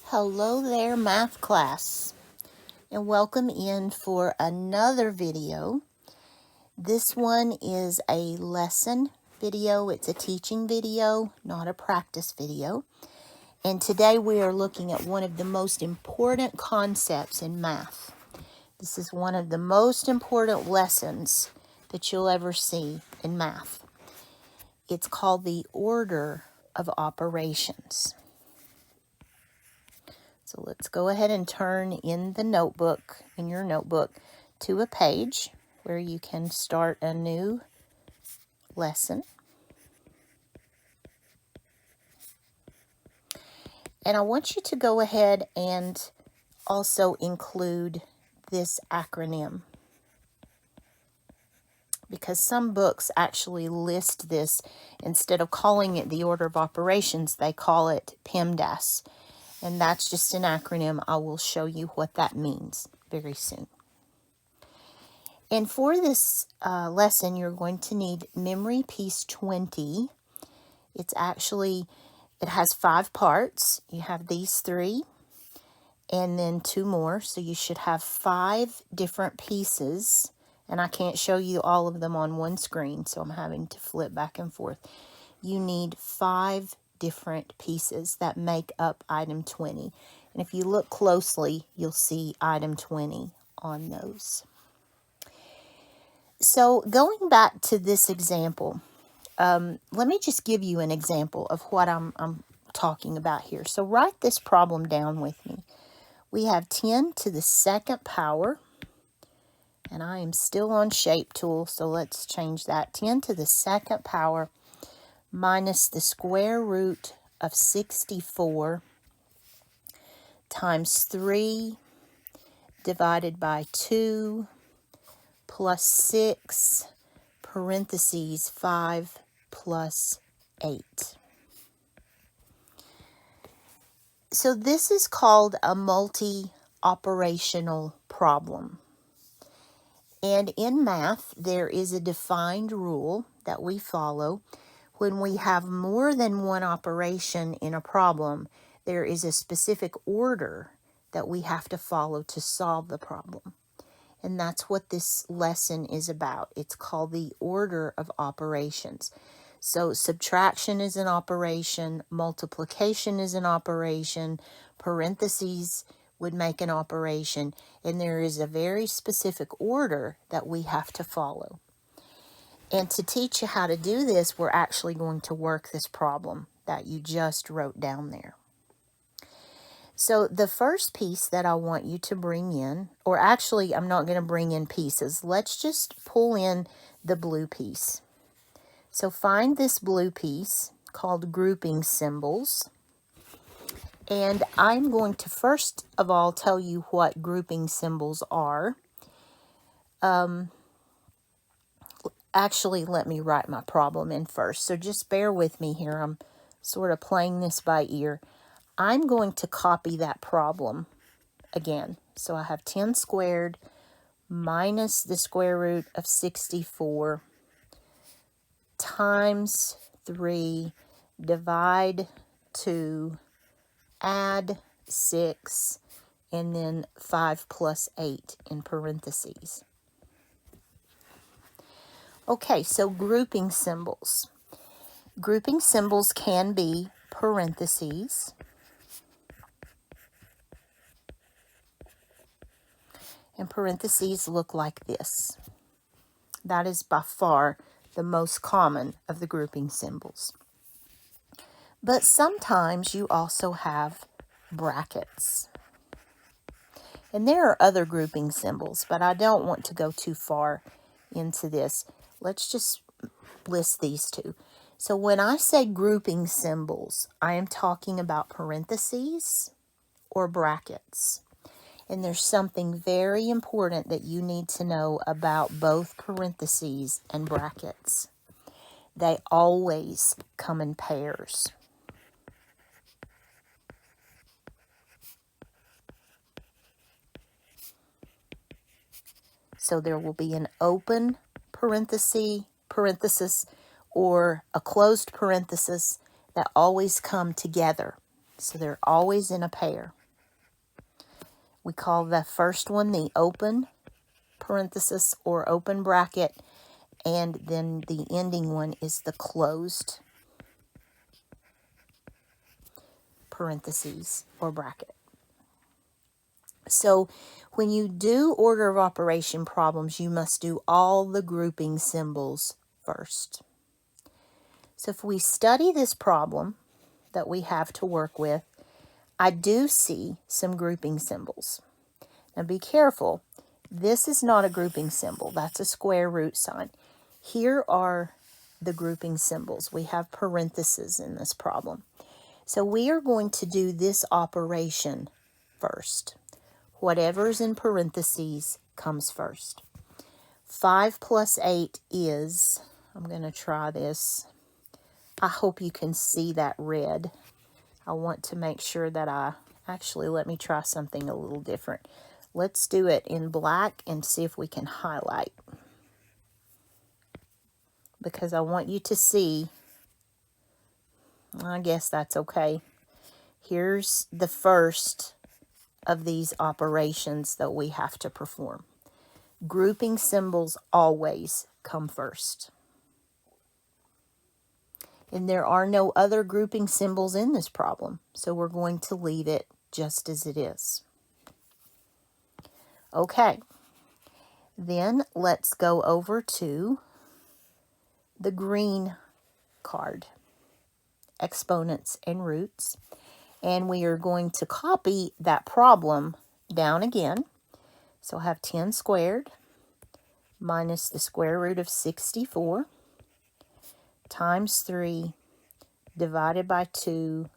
Hello there, math class, and welcome in for another video. This one is a lesson video. It's a teaching video, not a practice video. And today we are looking at one of the most important concepts in math. This is one of the most important lessons that you'll ever see in math. It's called the order of operations. So let's go ahead and turn in your notebook, to a page where you can start a new lesson. And I want you to go ahead and also include this acronym, because some books actually list this. Instead of calling it the order of operations, they call it PEMDAS. And that's just an acronym. I will show you what that means very soon. And for this lesson, you're going to need memory piece 20. It has 5 parts. You have these 3 and then 2 more. So you should have 5 different pieces. And I can't show you all of them on one screen, so I'm having to flip back and forth. You need 5 different pieces that make up item 20. And if you look closely, you'll see item 20 on those. So going back to this example, let me just give you an example of what I'm talking about here. So write this problem down with me. We have 10 to the second power, and I am still on Shape Tool, so let's change that. 10 to the second power minus the square root of 64 times 3 divided by 2 plus 6 parentheses 5 plus 8. So this is called a multi-operational problem. And in math, there is a defined rule that we follow. When we have more than one operation in a problem, there is a specific order that we have to follow to solve the problem. And that's what this lesson is about. It's called the order of operations. So subtraction is an operation, multiplication is an operation, parentheses would make an operation, and there is a very specific order that we have to follow. And to teach you how to do this, we're actually going to work this problem that you just wrote down there. So the first piece that I want you to bring in, or actually I'm not going to bring in pieces. Let's just pull in the blue piece. So find this blue piece called grouping symbols. And I'm going to first of all tell you what grouping symbols are. Actually, let me write my problem in first. So just bear with me here. I'm sort of playing this by ear. I'm going to copy that problem again. So I have 10 squared minus the square root of 64 times 3, divide 2, add 6, and then 5 plus 8 in parentheses. Okay, so grouping symbols. Grouping symbols can be parentheses, and parentheses look like this. That is by far the most common of the grouping symbols. But sometimes you also have brackets. And there are other grouping symbols, but I don't want to go too far into this. Let's just list these 2. So when I say grouping symbols, I am talking about parentheses or brackets. And there's something very important that you need to know about both parentheses and brackets. They always come in pairs. So there will be an open parenthesis, or a closed parenthesis that always come together. So they're always in a pair. We call the first one the open parenthesis or open bracket, and then the ending one is the closed parentheses or bracket. So when you do order of operation problems, you must do all the grouping symbols first. So if we study this problem that we have to work with, I do see some grouping symbols. Now be careful. This is not a grouping symbol. That's a square root sign. Here are the grouping symbols. We have parentheses in this problem. So we are going to do this operation first. Whatever's in parentheses comes first. 5 plus 8 is, I'm going to try this. I hope you can see that red. I want to make sure that actually, let me try something a little different. Let's do it in black and see if we can highlight. Because I want you to see, I guess that's okay. Here's the first of these operations that we have to perform. Grouping symbols always come first. And there are no other grouping symbols in this problem, so we're going to leave it just as it is. Okay, then let's go over to the green card, exponents and roots, and we are going to copy that problem down again. So I have 10 squared minus the square root of 64 times 3 divided by 2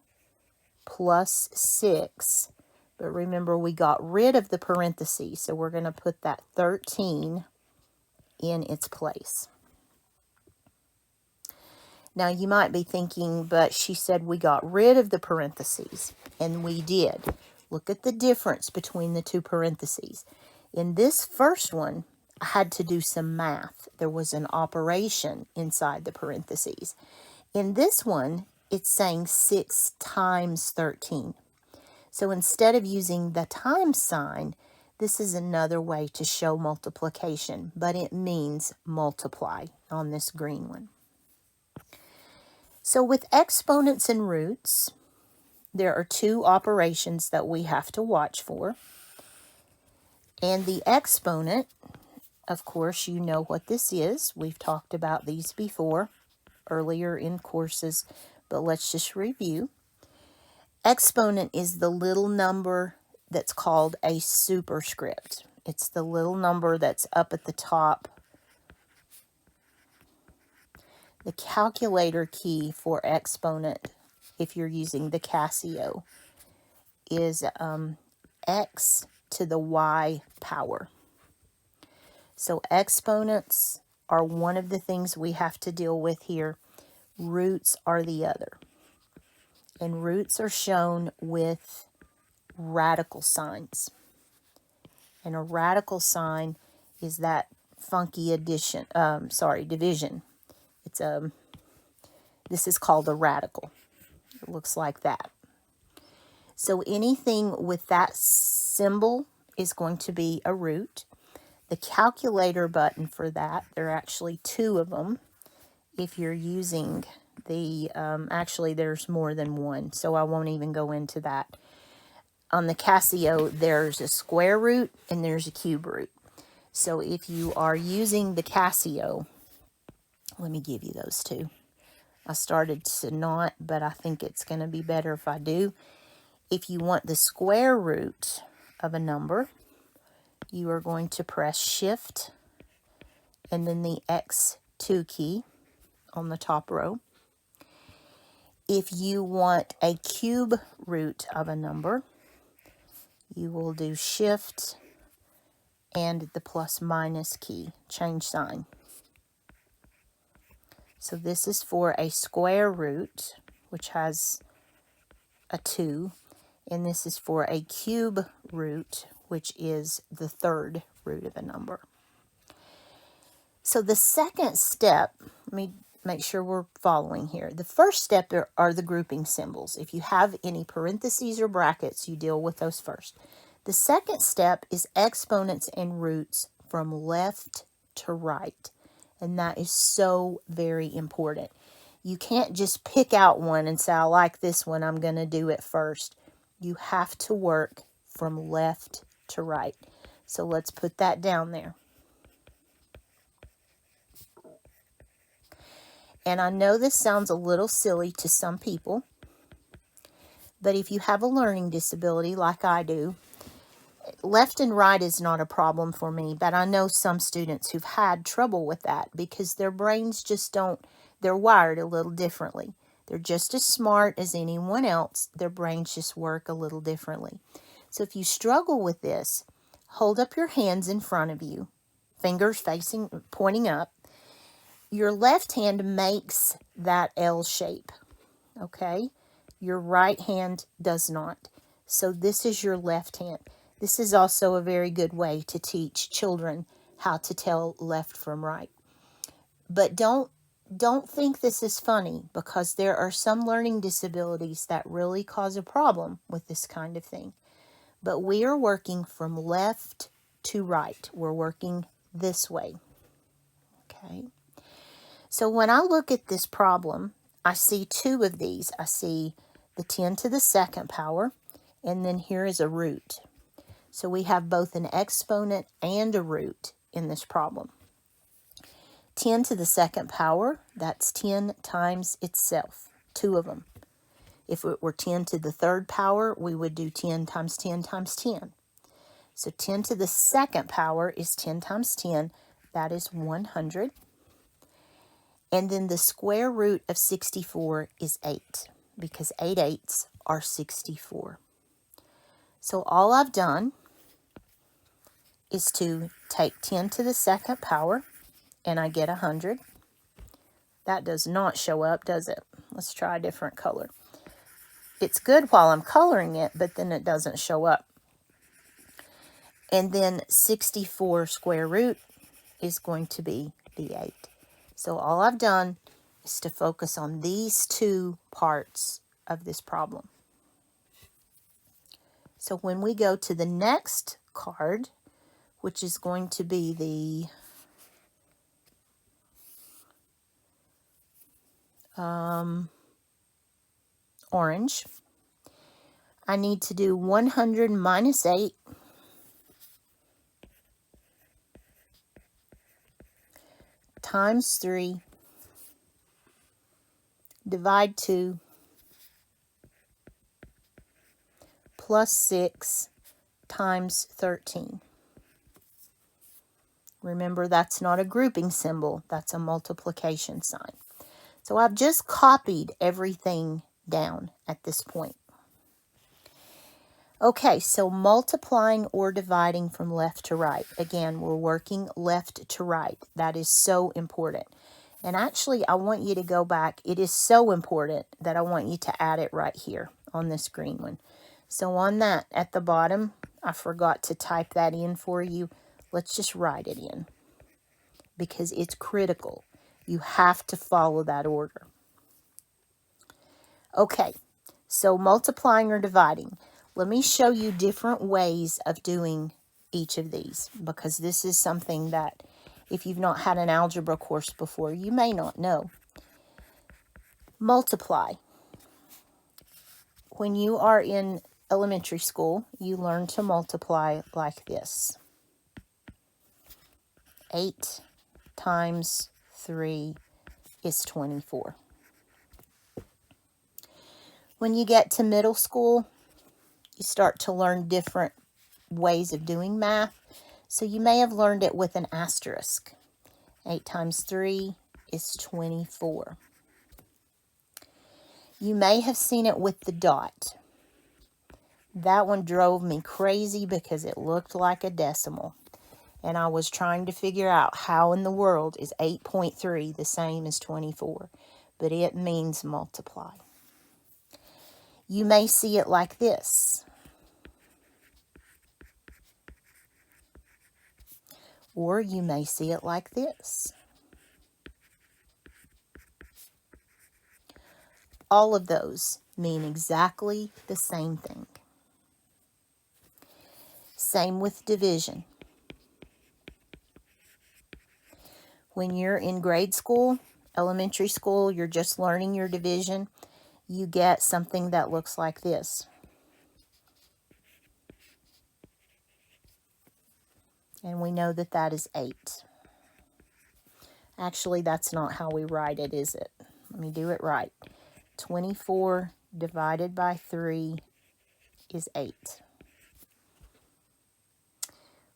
plus 6. But remember, we got rid of the parentheses, so we're going to put that 13 in its place. Now, you might be thinking, but she said we got rid of the parentheses, and we did. Look at the difference between the two parentheses. In this first one, I had to do some math. There was an operation inside the parentheses. In this one, it's saying 6 times 13. So instead of using the times sign, this is another way to show multiplication, but it means multiply on this green one. So with exponents and roots, there are two operations that we have to watch for. And the exponent, of course, you know what this is. We've talked about these before, earlier in courses, but let's just review. Exponent is the little number that's called a superscript. It's the little number that's up at the top. The calculator key for exponent, if you're using the Casio, is x to the y power. So exponents are one of the things we have to deal with here. Roots are the other. And roots are shown with radical signs. And a radical sign is that funky division. It's this is called a radical. It looks like that. So anything with that symbol is going to be a root. The calculator button for that, there are actually two of them. If you're using the, actually there's more than one, so I won't even go into that. On the Casio, there's a square root and there's a cube root. So if you are using the Casio, let me give you those two. I started to not, but I think it's going to be better if I do. If you want the square root of a number, you are going to press Shift and then the X2 key on the top row. If you want a cube root of a number, you will do Shift and the plus minus key, change sign. So this is for a square root, which has a 2, and this is for a cube root, which is the third root of a number. So the second step, let me make sure we're following here. The first step are the grouping symbols. If you have any parentheses or brackets, you deal with those first. The second step is exponents and roots from left to right. And that is so very important. You can't just pick out one and say, I like this one, I'm going to do it first. You have to work from left to right. So let's put that down there. And I know this sounds a little silly to some people, but if you have a learning disability like I do, left and right is not a problem for me, but I know some students who've had trouble with that because their brains just don't, they're wired a little differently. They're just as smart as anyone else. Their brains just work a little differently. So if you struggle with this, hold up your hands in front of you, fingers pointing up. Your left hand makes that L shape, okay? Your right hand does not. So this is your left hand. This is also a very good way to teach children how to tell left from right. But don't think this is funny, because there are some learning disabilities that really cause a problem with this kind of thing. But we are working from left to right. We're working this way, okay? So when I look at this problem, I see two of these. I see the 10 to the second power, and then here is a root. So we have both an exponent and a root in this problem. 10 to the second power, that's 10 times itself, two of them. If it were 10 to the third power, we would do 10 times 10 times 10. So 10 to the second power is 10 times 10. That is 100. And then the square root of 64 is 8, because 8 eighths are 64. So all I've done is to take 10 to the second power, and I get 100. That does not show up, does it? Let's try a different color. It's good while I'm coloring it, but then it doesn't show up. And then 64 square root is going to be the 8. So all I've done is to focus on these two parts of this problem. So when we go to the next card, which is going to be the orange, I need to do 100 minus 8 times 3, divide 2, plus 6 times 13. Remember, that's not a grouping symbol, that's a multiplication sign. So I've just copied everything down at this point. Okay, so multiplying or dividing from left to right. Again, we're working left to right. That is so important. And actually, I want you to go back. It is so important that I want you to add it right here on this green one. So on that, at the bottom, I forgot to type that in for you. Let's just write it in, because it's critical. You have to follow that order. Okay, so multiplying or dividing. Let me show you different ways of doing each of these, because this is something that if you've not had an algebra course before, you may not know. Multiply. When you are in elementary school, you learn to multiply like this. 8 times 3 is 24. When you get to middle school, you start to learn different ways of doing math. So you may have learned it with an asterisk. 8 times 3 is 24. You may have seen it with the dot. That one drove me crazy because it looked like a decimal. And I was trying to figure out how in the world is 8.3 the same as 24. But it means multiply. You may see it like this. Or you may see it like this. All of those mean exactly the same thing. Same with division. When you're in grade school, elementary school, you're just learning your division, you get something that looks like this. And we know that that is 8. Actually, that's not how we write it, is it? Let me do it right. 24 divided by 3 is 8.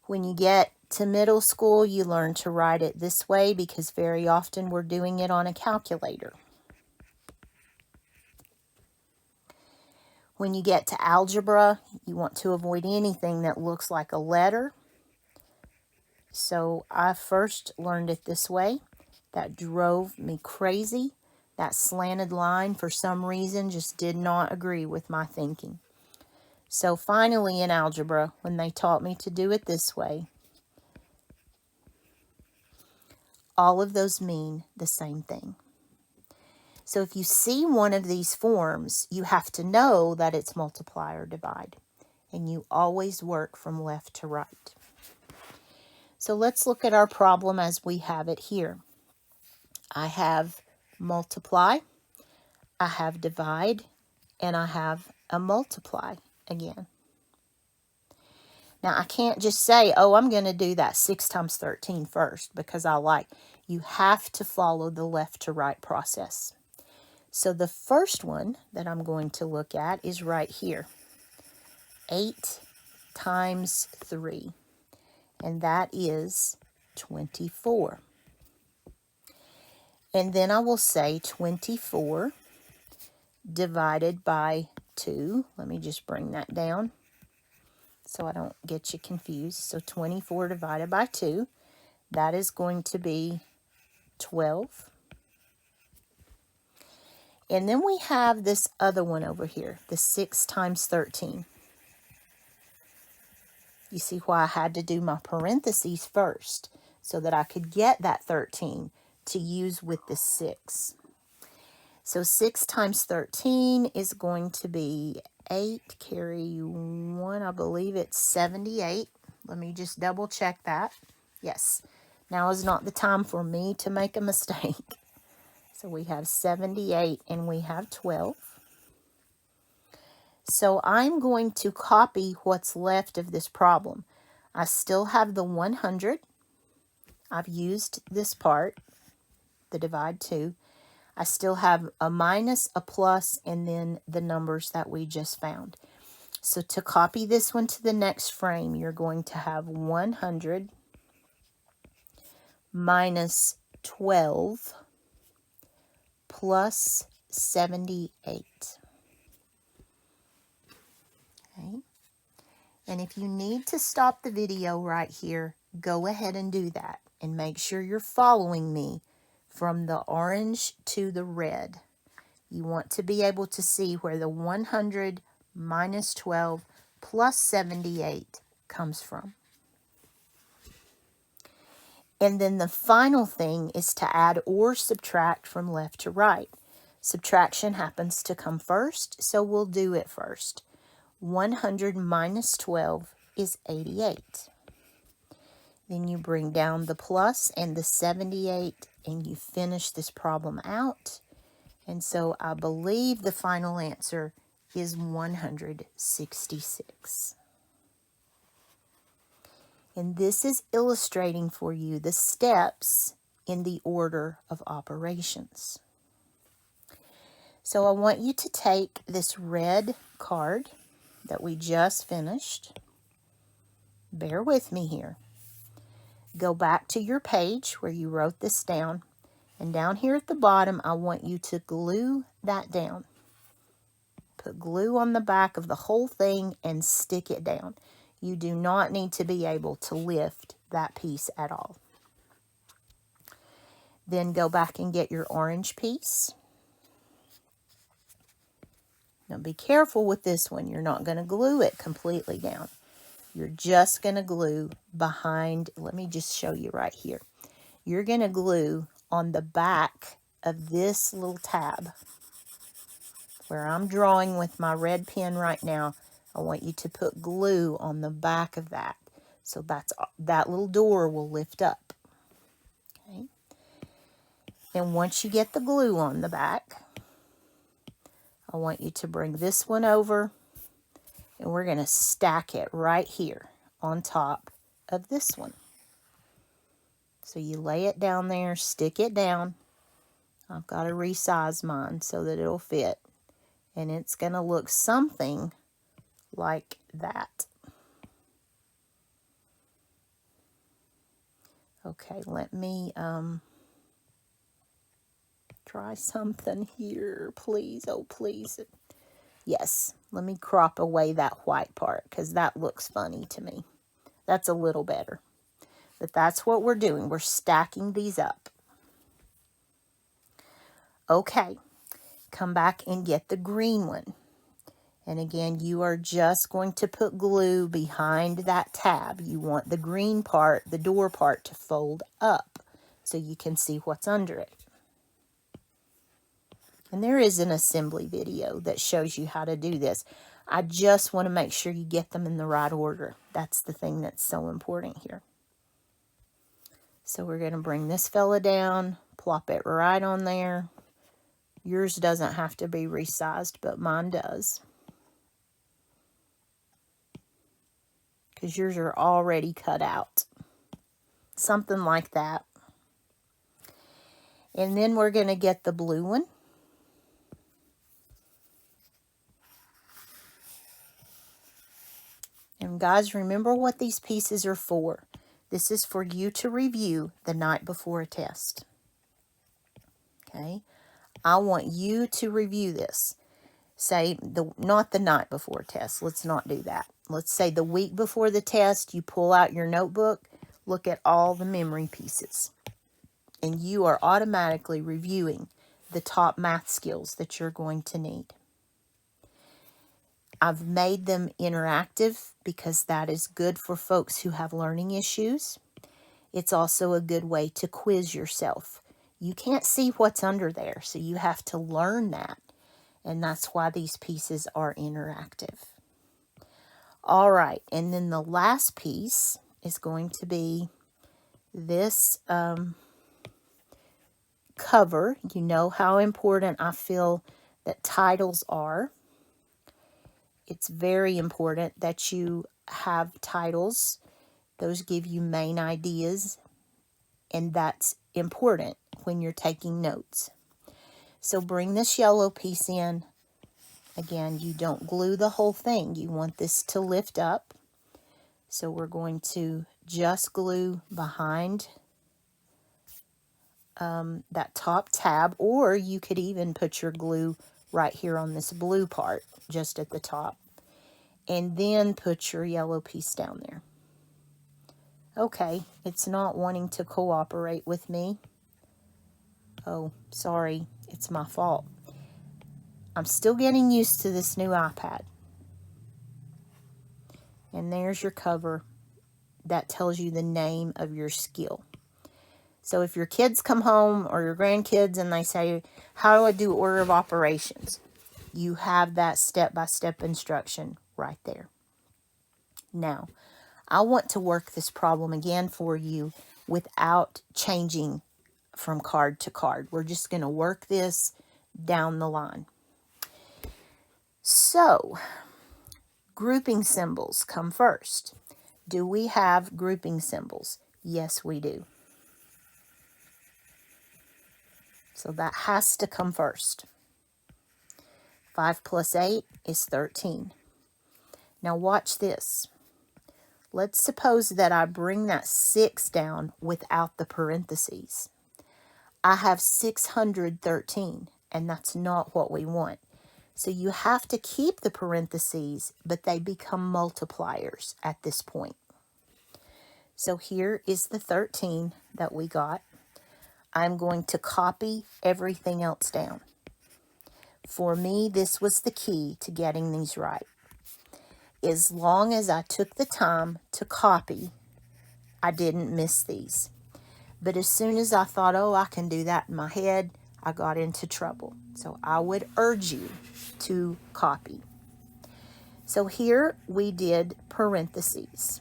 When you get to middle school, you learn to write it this way because very often we're doing it on a calculator. When you get to algebra, you want to avoid anything that looks like a letter. So I first learned it this way. That drove me crazy. That slanted line, for some reason, just did not agree with my thinking. So finally in algebra, when they taught me to do it this way, all of those mean the same thing. So if you see one of these forms, you have to know that it's multiply or divide. And you always work from left to right. So let's look at our problem as we have it here. I have multiply, I have divide, and I have a multiply again. Now, I can't just say, oh, I'm going to do that 6 times 13 first because I like. You have to follow the left to right process. So the first one that I'm going to look at is right here. 8 times 3. And that is 24. And then I will say 24 divided by 2. Let me just bring that down so I don't get you confused. So 24 divided by 2, that is going to be 12. And then we have this other one over here, the 6 times 13. You see why I had to do my parentheses first so that I could get that 13 to use with the 6. So 6 times 13 is going to be 8, carry 1, I believe it's 78. Let me just double check that. Yes, now is not the time for me to make a mistake. So we have 78 and we have 12. So I'm going to copy what's left of this problem. I still have the 100. I've used this part, the divide 2. I still have a minus, a plus, and then the numbers that we just found. So to copy this one to the next frame, you're going to have 100 minus 12 plus 78. Okay. And if you need to stop the video right here, go ahead and do that. And make sure you're following me from the orange to the red. You want to be able to see where the 100 minus 12 plus 78 comes from. And then the final thing is to add or subtract from left to right. Subtraction happens to come first, so we'll do it first. 100 minus 12 is 88. Then you bring down the plus and the 78, and you finish this problem out. And so I believe the final answer is 166. And this is illustrating for you the steps in the order of operations. So I want you to take this red card that we just finished. Bear with me here. Go back to your page where you wrote this down. And down here at the bottom, I want you to glue that down. Put glue on the back of the whole thing and stick it down. You do not need to be able to lift that piece at all. Then go back and get your orange piece. Now be careful with this one. You're not going to glue it completely down. You're just going to glue behind. Let me just show you right here. You're going to glue on the back of this little tab. where I'm drawing with my red pen right now, I want you to put glue on the back of that. So that little door will lift up. Okay. And once you get the glue on the back, I want you to bring this one over, and we're going to stack it right here on top of this one. So you lay it down there, stick it down. I've got to resize mine so that it'll fit. And it's going to look something like that. Okay, let me try something here, please. Oh, please. Yes, let me crop away that white part because that looks funny to me. That's a little better. But that's what we're doing. We're stacking these up. Okay, come back and get the green one. And again, you are just going to put glue behind that tab. You want the green part, the door part, to fold up so you can see what's under it. And there is an assembly video that shows you how to do this. I just want to make sure you get them in the right order. That's the thing that's so important here. So we're going to bring this fella down, plop it right on there. Yours doesn't have to be resized, but mine does. Because yours are already cut out. Something like that. And then we're going to get the blue one. And guys, remember what these pieces are for. This is for you to review the night before a test. Okay? I want you to review this. Say, not the night before a test. Let's not do that. Let's say the week before the test, you pull out your notebook, look at all the memory pieces. And you are automatically reviewing the top math skills that you're going to need. I've made them interactive because that is good for folks who have learning issues. It's also a good way to quiz yourself. You can't see what's under there, so you have to learn that. And that's why these pieces are interactive. All right, and then the last piece is going to be this cover. You know how important I feel that titles are. It's very important that you have titles. Those give you main ideas, and that's important when you're taking notes. So bring this yellow piece in. Again, you don't glue the whole thing. You want this to lift up. So we're going to just glue behind that top tab, or you could even put your glue right here on this blue part, just at the top. And then put your yellow piece down there. Okay, it's not wanting to cooperate with me. Oh, sorry, it's my fault. I'm still getting used to this new iPad. And there's your cover. That tells you the name of your skill. So if your kids come home or your grandkids and they say, how do I do order of operations? You have that step-by-step instruction right there. Now, I want to work this problem again for you without changing from card to card. We're just going to work this down the line. So, grouping symbols come first. Do we have grouping symbols? Yes, we do. So that has to come first. 5 plus 8 is 13. Now watch this. Let's suppose that I bring that 6 down without the parentheses. I have 613, and that's not what we want. So you have to keep the parentheses, but they become multipliers at this point. So here is the 13 that we got. I'm going to copy everything else down. For me, this was the key to getting these right. As long as I took the time to copy, I didn't miss these. But as soon as I thought, oh, I can do that in my head, I got into trouble. So I would urge you to copy. So here we did parentheses.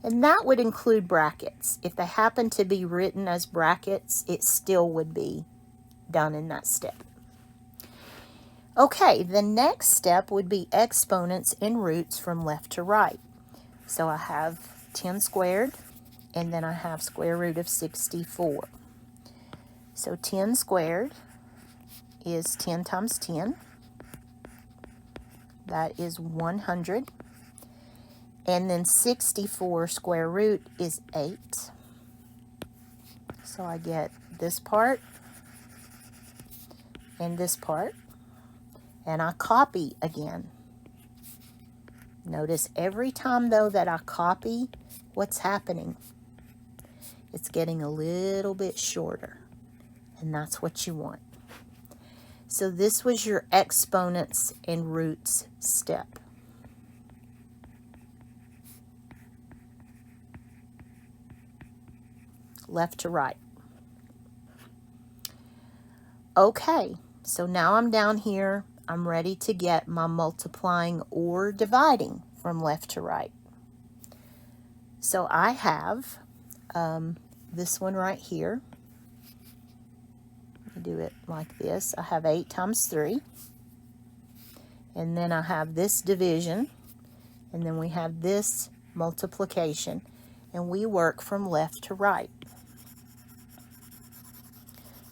And that would include brackets. If they happen to be written as brackets, it still would be done in that step. Okay, the next step would be exponents and roots from left to right. So I have 10 squared, and then I have square root of 64. So 10 squared is 10 times 10. That is 100. And then 64 square root is 8. So I get this part and this part. And I copy again. Notice every time, though, that I copy, what's happening? It's getting a little bit shorter. And that's what you want. So this was your exponents and roots step. Left to right. Okay, so now I'm down here. I'm ready to get my multiplying or dividing from left to right. So I have this one right here. Do it like this. I have 8 times 3. And then I have this division. And then we have this multiplication. And we work from left to right.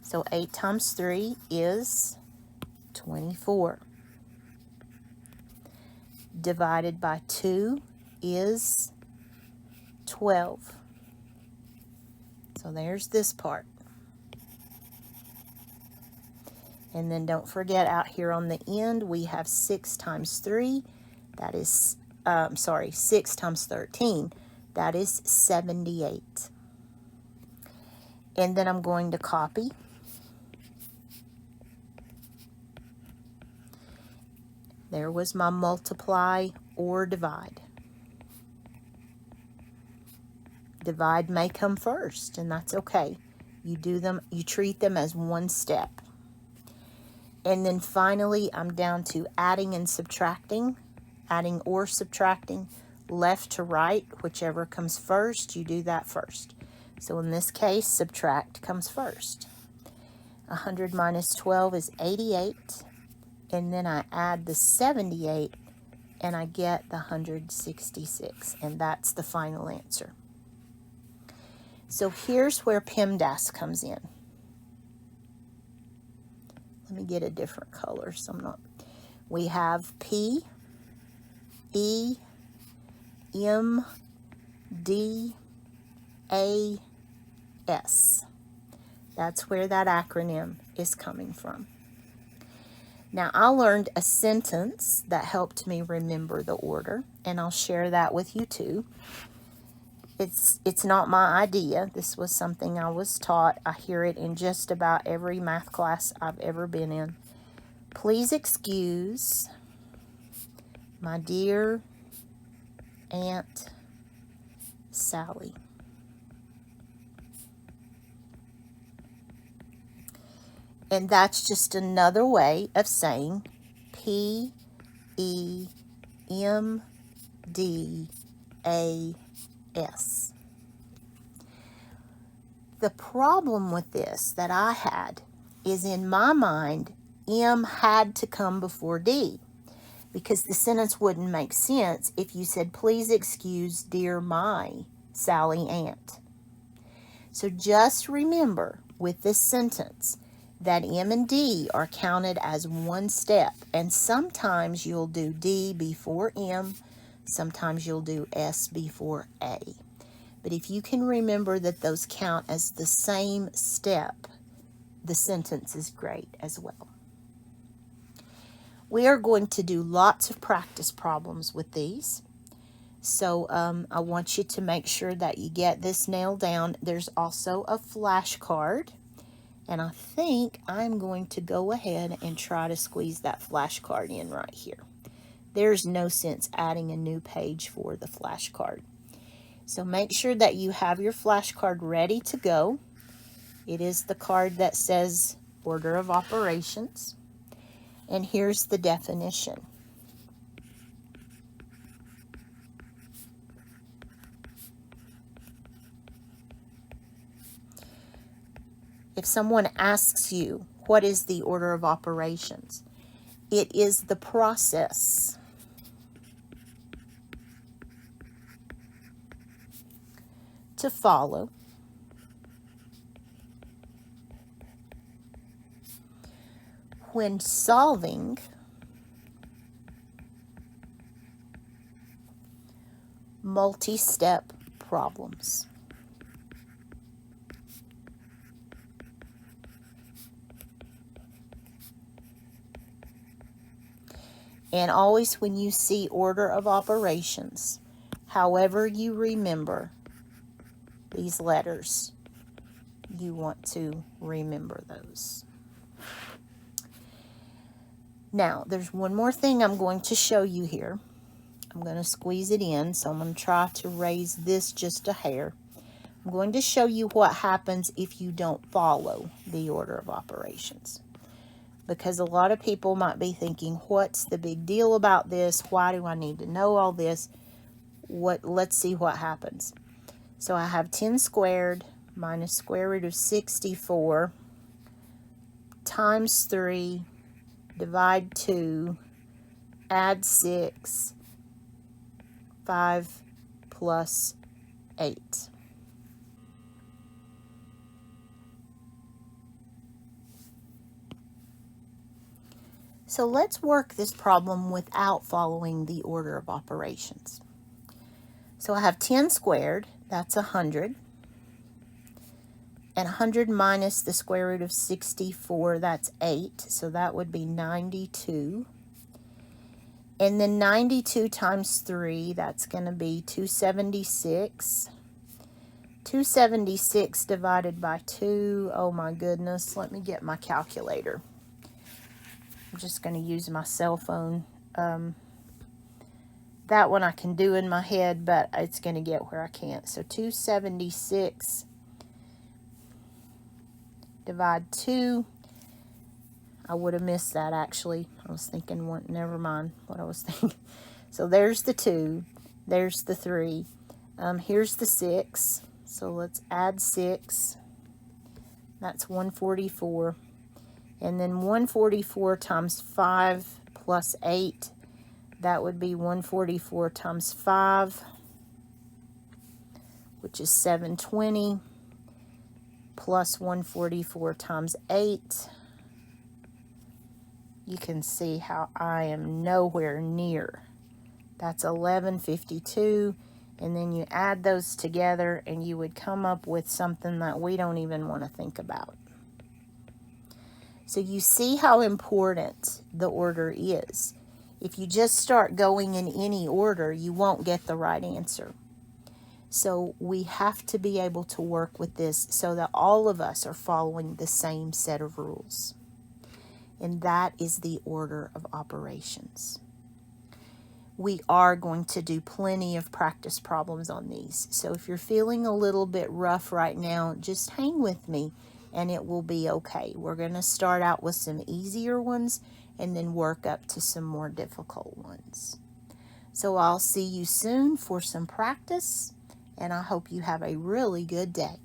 So 8 times 3 is 24. Divided by 2 is 12. So there's this part. And then don't forget, out here on the end, we have 6 times 3. That is, 6 times 13. That is 78. And then I'm going to copy. There was my multiply or divide. Divide may come first, and that's okay. You treat them as one step. And then finally, I'm down to adding and subtracting, adding or subtracting, left to right, whichever comes first, you do that first. So in this case, subtract comes first. 100 minus 12 is 88, and then I add the 78, and I get the 166, and that's the final answer. So here's where PEMDAS comes in. Let me get a different color. We have P, E, M, D, A, S. That's where that acronym is coming from. Now, I learned a sentence that helped me remember the order, and I'll share that with you too. It's not my idea. This was something I was taught. I hear it in just about every math class I've ever been in. Please excuse my dear Aunt Sally. And that's just another way of saying P, E, M, D, A, S. The problem with this that I had is, in my mind, M had to come before D, because the sentence wouldn't make sense if you said, please excuse dear my Sally Aunt. So just remember with this sentence that M and D are counted as one step, and sometimes you'll do D before M, sometimes you'll do S before A. But if you can remember that those count as the same step, the sentence is great as well. We are going to do lots of practice problems with these. So I want you to make sure that you get this nailed down. There's also a flashcard. And I think I'm going to go ahead and try to squeeze that flashcard in right here. There's no sense adding a new page for the flashcard. So make sure that you have your flashcard ready to go. It is the card that says order of operations. And here's the definition. If someone asks you, what is the order of operations? It is the process to follow when solving multi-step problems. And always when you see order of operations, however you remember these letters, you want to remember those. Now, there's one more thing I'm going to show you here. I'm going to squeeze it in, so I'm going to try to raise this just a hair. I'm going to show you what happens if you don't follow the order of operations. Because a lot of people might be thinking, what's the big deal about this? Why do I need to know all this? Let's see what happens. So I have 10 squared minus square root of 64 times 3, divide 2, add 6, 5 plus 8. So let's work this problem without following the order of operations. So I have 10 squared, that's 100. And 100 minus the square root of 64, that's 8. So that would be 92. And then 92 times 3, that's going to be 276. 276 divided by 2, oh my goodness, let me get my calculator. I'm just going to use my cell phone. That one I can do in my head, but it's going to get where I can't. So 276 divide 2. I would have missed that actually. I was thinking one, never mind what I was thinking. So there's the 2, there's the 3. Here's the 6. So let's add 6. That's 144. And then 144 times 5 plus 8, that would be 144 times 5, which is 720, plus 144 times 8. You can see how I am nowhere near. That's 1152. And then you add those together and you would come up with something that we don't even want to think about. So you see how important the order is. If you just start going in any order, you won't get the right answer. So we have to be able to work with this so that all of us are following the same set of rules. And that is the order of operations. We are going to do plenty of practice problems on these. So if you're feeling a little bit rough right now, just hang with me and it will be okay. We're going to start out with some easier ones and then work up to some more difficult ones. So I'll see you soon for some practice, and I hope you have a really good day.